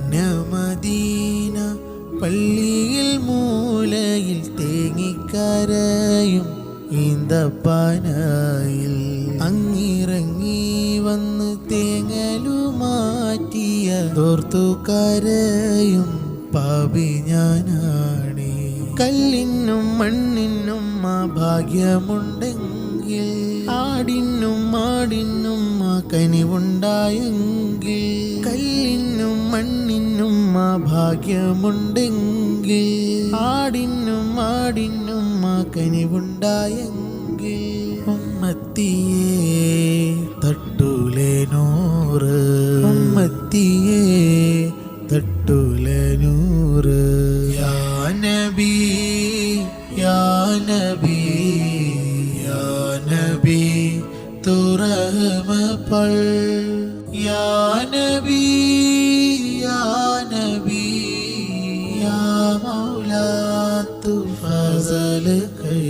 പുണ്യമദീന പള്ളിയിൽ മൂലയിൽ തേങ്ങിക്കരയും ഈന്തപ്പനയിൽ അങ്ങിറങ്ങി വന്ന് തേങ്ങലു മാറ്റിയ തോർത്തുകരയും പാപി ഞാനാണേ. കല്ലിനും മണ്ണിനും ആ ഭാഗ്യമുണ്ടെങ്കിൽ ആടിനും മാടിനും ആ കനിവുണ്ടായെങ്കിൽ കല്ലിനും മണ്ണിനും ആ ഭാഗ്യമുണ്ടെങ്കിൽ ആടിനും മാടിനും ആ കനിവുണ്ടായെങ്കിൽ ഉമ്മത്തിയേ തട്ടൂലെ നൂറ് ഉമ്മത്തിയേ തട്ടൂലെ നൂറ്. യാ നബി യാ നബി യാ നബി തൂ റഹ്മ പൾ. യാ നബി യാ നബി യാ മൗലാ തൂ ഫസൽ കൈ.